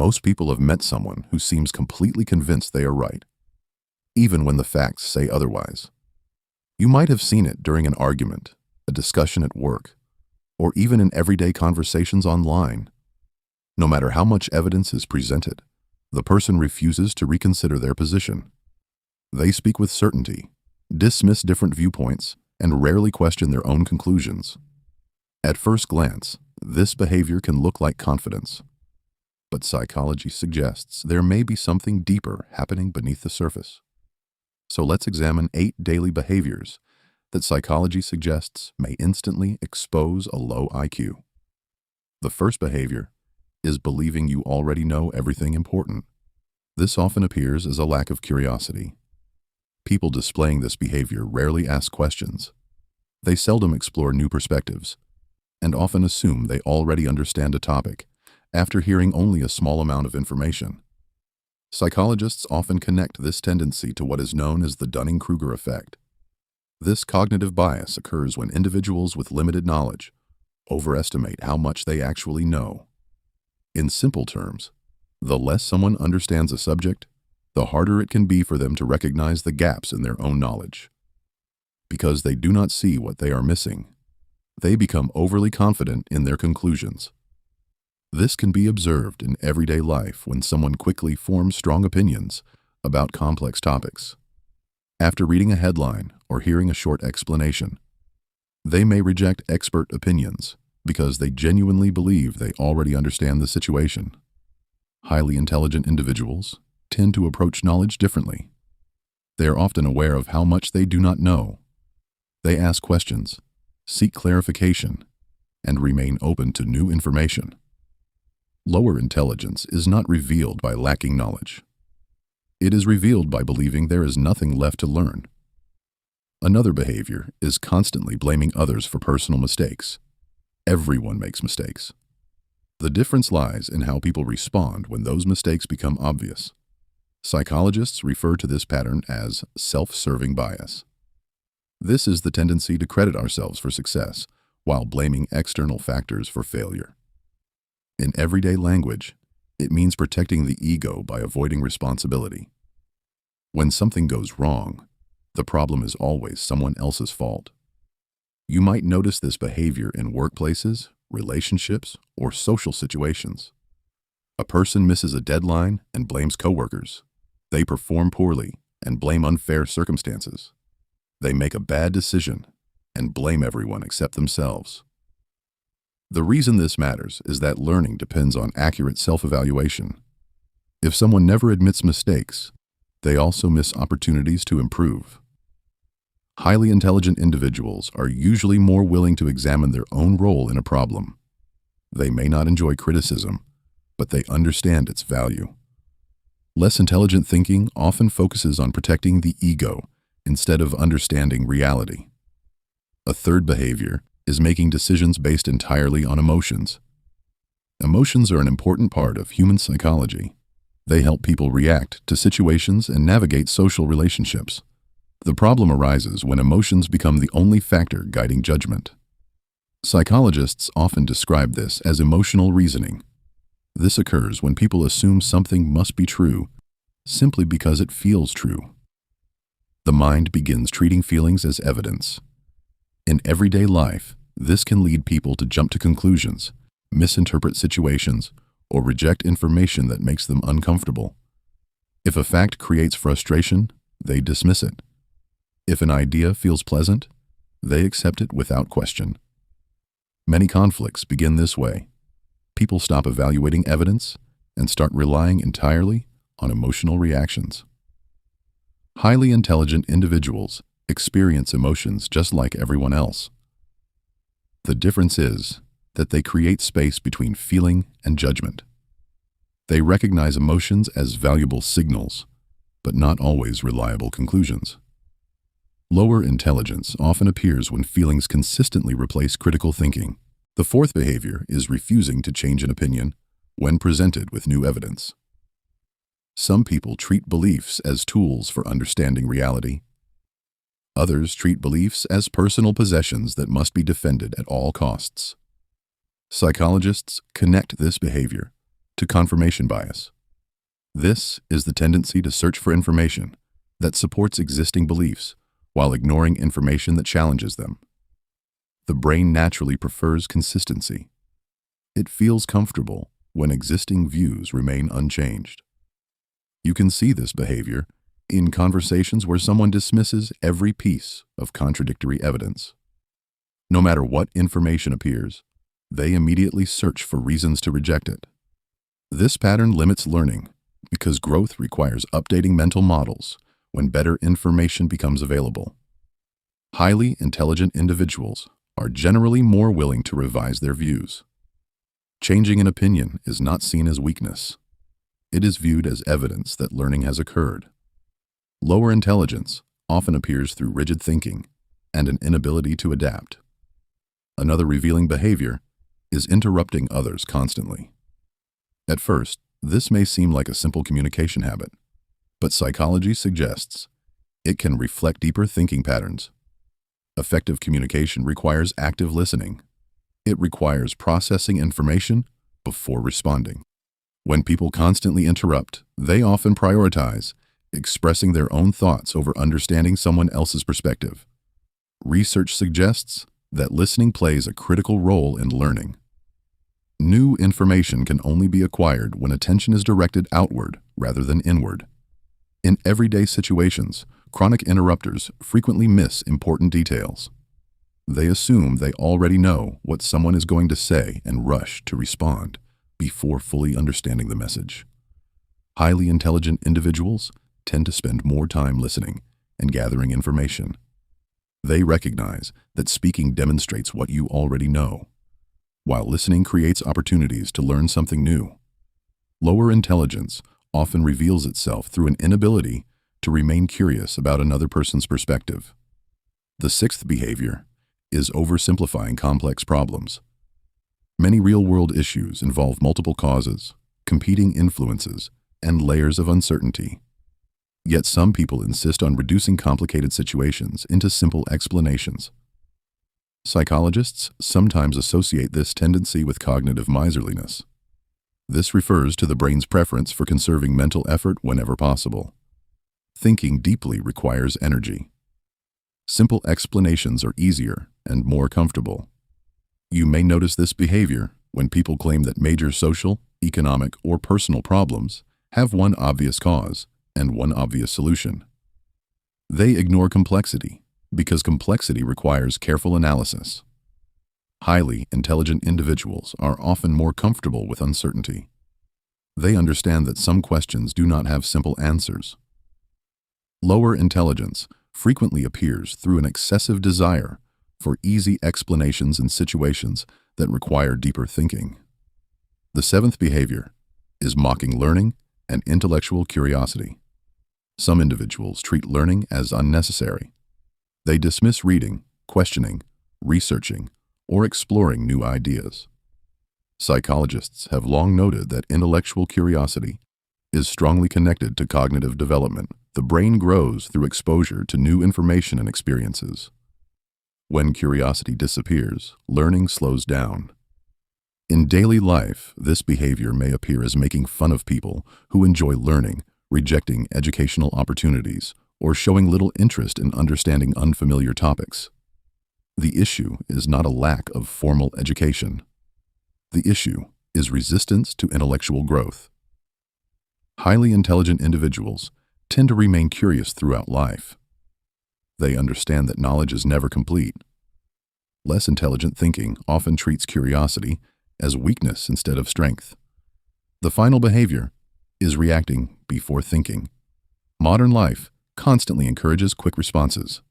Most people have met someone who seems completely convinced they are right, even when the facts say otherwise. You might have seen it during an argument, a discussion at work, or even in everyday conversations online. No matter how much evidence is presented, the person refuses to reconsider their position. They speak with certainty, dismiss different viewpoints, and rarely question their own conclusions. At first glance, this behavior can look like confidence, but psychology suggests there may be something deeper happening beneath the surface. So let's examine 8 daily behaviors that psychology suggests may instantly expose a low IQ. The first behavior is believing you already know everything important. This often appears as a lack of curiosity. People displaying this behavior rarely ask questions. They seldom explore new perspectives, and often assume they already understand a topic after hearing only a small amount of information. Psychologists often connect this tendency to what is known as the Dunning-Kruger effect. This cognitive bias occurs when individuals with limited knowledge overestimate how much they actually know. In simple terms, the less someone understands a subject, the harder it can be for them to recognize the gaps in their own knowledge. Because they do not see what they are missing, they become overly confident in their conclusions. This can be observed in everyday life when someone quickly forms strong opinions about complex topics. After reading a headline or hearing a short explanation, they may reject expert opinions because they genuinely believe they already understand the situation. Highly intelligent individuals tend to approach knowledge differently. They are often aware of how much they do not know. They ask questions, seek clarification, and remain open to new information. Lower intelligence is not revealed by lacking knowledge. It is revealed by believing there is nothing left to learn. Another behavior is constantly blaming others for personal mistakes. Everyone makes mistakes. The difference lies in how people respond when those mistakes become obvious. Psychologists refer to this pattern as self-serving bias. This is the tendency to credit ourselves for success while blaming external factors for failure. In everyday language, it means protecting the ego by avoiding responsibility. When something goes wrong, the problem is always someone else's fault. You might notice this behavior in workplaces, relationships, or social situations. A person misses a deadline and blames coworkers. They perform poorly and blame unfair circumstances. They make a bad decision and blame everyone except themselves. The reason this matters is that learning depends on accurate self-evaluation. If someone never admits mistakes, they also miss opportunities to improve. Highly intelligent individuals are usually more willing to examine their own role in a problem. They may not enjoy criticism, but they understand its value. Less intelligent thinking often focuses on protecting the ego instead of understanding reality. A third behavior is making decisions based entirely on emotions. Emotions are an important part of human psychology. They help people react to situations and navigate social relationships. The problem arises when emotions become the only factor guiding judgment. Psychologists often describe this as emotional reasoning. This occurs when people assume something must be true simply because it feels true. The mind begins treating feelings as evidence. In everyday life, this can lead people to jump to conclusions, misinterpret situations, or reject information that makes them uncomfortable. If a fact creates frustration, they dismiss it. If an idea feels pleasant, they accept it without question. Many conflicts begin this way. People stop evaluating evidence and start relying entirely on emotional reactions. Highly intelligent individuals experience emotions just like everyone else. The difference is that they create space between feeling and judgment. They recognize emotions as valuable signals, but not always reliable conclusions. Lower intelligence often appears when feelings consistently replace critical thinking. The fourth behavior is refusing to change an opinion when presented with new evidence. Some people treat beliefs as tools for understanding reality. Others treat beliefs as personal possessions that must be defended at all costs. Psychologists connect this behavior to confirmation bias. This is the tendency to search for information that supports existing beliefs while ignoring information that challenges them. The brain naturally prefers consistency. It feels comfortable when existing views remain unchanged. You can see this behavior in conversations where someone dismisses every piece of contradictory evidence. No matter what information appears, they immediately search for reasons to reject it. This pattern limits learning because growth requires updating mental models when better information becomes available. Highly intelligent individuals are generally more willing to revise their views. Changing an opinion is not seen as weakness. It is viewed as evidence that learning has occurred. Lower intelligence often appears through rigid thinking and an inability to adapt. Another revealing behavior is interrupting others constantly. At first, this may seem like a simple communication habit, but psychology suggests it can reflect deeper thinking patterns. Effective communication requires active listening. It requires processing information before responding. When people constantly interrupt, they often prioritize expressing their own thoughts over understanding someone else's perspective. Research suggests that listening plays a critical role in learning. New information can only be acquired when attention is directed outward rather than inward. In everyday situations, chronic interrupters frequently miss important details. They assume they already know what someone is going to say and rush to respond before fully understanding the message. Highly intelligent individuals tend to spend more time listening and gathering information. They recognize that speaking demonstrates what you already know, while listening creates opportunities to learn something new. Lower intelligence often reveals itself through an inability to remain curious about another person's perspective. The sixth behavior is oversimplifying complex problems. Many real-world issues involve multiple causes, competing influences, and layers of uncertainty. Yet some people insist on reducing complicated situations into simple explanations. Psychologists sometimes associate this tendency with cognitive miserliness. This refers to the brain's preference for conserving mental effort whenever possible. Thinking deeply requires energy. Simple explanations are easier and more comfortable. You may notice this behavior when people claim that major social, economic, or personal problems have one obvious cause and one obvious solution. They ignore complexity because complexity requires careful analysis. Highly intelligent individuals are often more comfortable with uncertainty. They understand that some questions do not have simple answers. Lower intelligence frequently appears through an excessive desire for easy explanations in situations that require deeper thinking. The seventh behavior is mocking learning and intellectual curiosity. Some individuals treat learning as unnecessary. They dismiss reading, questioning, researching, or exploring new ideas. Psychologists have long noted that intellectual curiosity is strongly connected to cognitive development. The brain grows through exposure to new information and experiences. When curiosity disappears, learning slows down. In daily life, this behavior may appear as making fun of people who enjoy learning, rejecting educational opportunities, or showing little interest in understanding unfamiliar topics. The issue is not a lack of formal education. The issue is resistance to intellectual growth. Highly intelligent individuals tend to remain curious throughout life. They understand that knowledge is never complete. Less intelligent thinking often treats curiosity as weakness instead of strength. The final behavior is reacting before thinking. Modern life constantly encourages quick responses.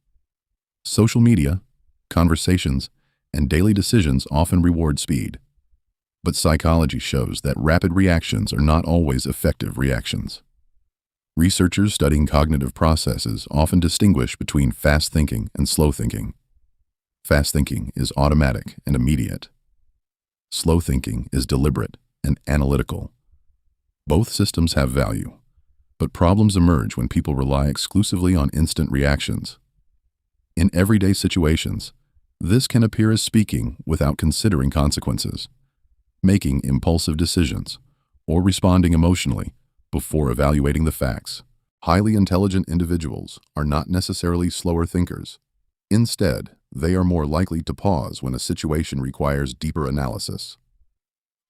Social media, conversations, and daily decisions often reward speed. But psychology shows that rapid reactions are not always effective reactions. Researchers studying cognitive processes often distinguish between fast thinking and slow thinking. Fast thinking is automatic and immediate. Slow thinking is deliberate and analytical. Both systems have value, but problems emerge when people rely exclusively on instant reactions. In everyday situations, this can appear as speaking without considering consequences, making impulsive decisions, or responding emotionally before evaluating the facts. Highly intelligent individuals are not necessarily slower thinkers. Instead, they are more likely to pause when a situation requires deeper analysis.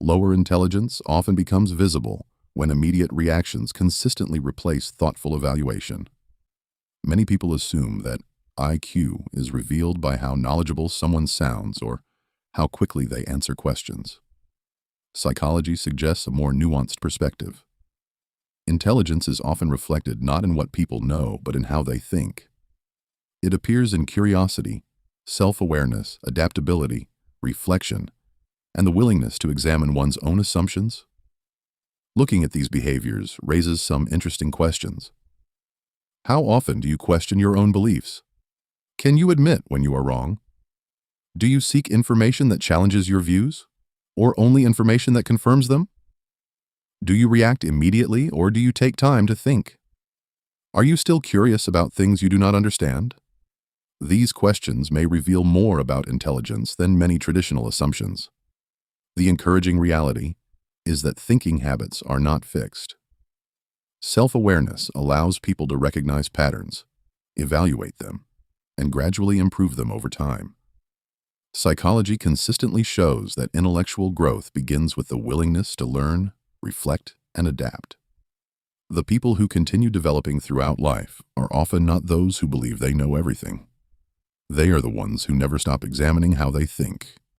Lower intelligence often becomes visible when immediate reactions consistently replace thoughtful evaluation. Many people assume that IQ is revealed by how knowledgeable someone sounds or how quickly they answer questions. Psychology suggests a more nuanced perspective. Intelligence is often reflected not in what people know, but in how they think. It appears in curiosity, self-awareness, adaptability, reflection, and the willingness to examine one's own assumptions. Looking at these behaviors raises some interesting questions. How often do you question your own beliefs? Can you admit when you are wrong? Do you seek information that challenges your views, or only information that confirms them? Do you react immediately, or do you take time to think? Are you still curious about things you do not understand? These questions may reveal more about intelligence than many traditional assumptions. The encouraging reality is that thinking habits are not fixed. Self-awareness allows people to recognize patterns, evaluate them, and gradually improve them over time. Psychology consistently shows that intellectual growth begins with the willingness to learn, reflect, and adapt. The people who continue developing throughout life are often not those who believe they know everything. They are the ones who never stop examining how they think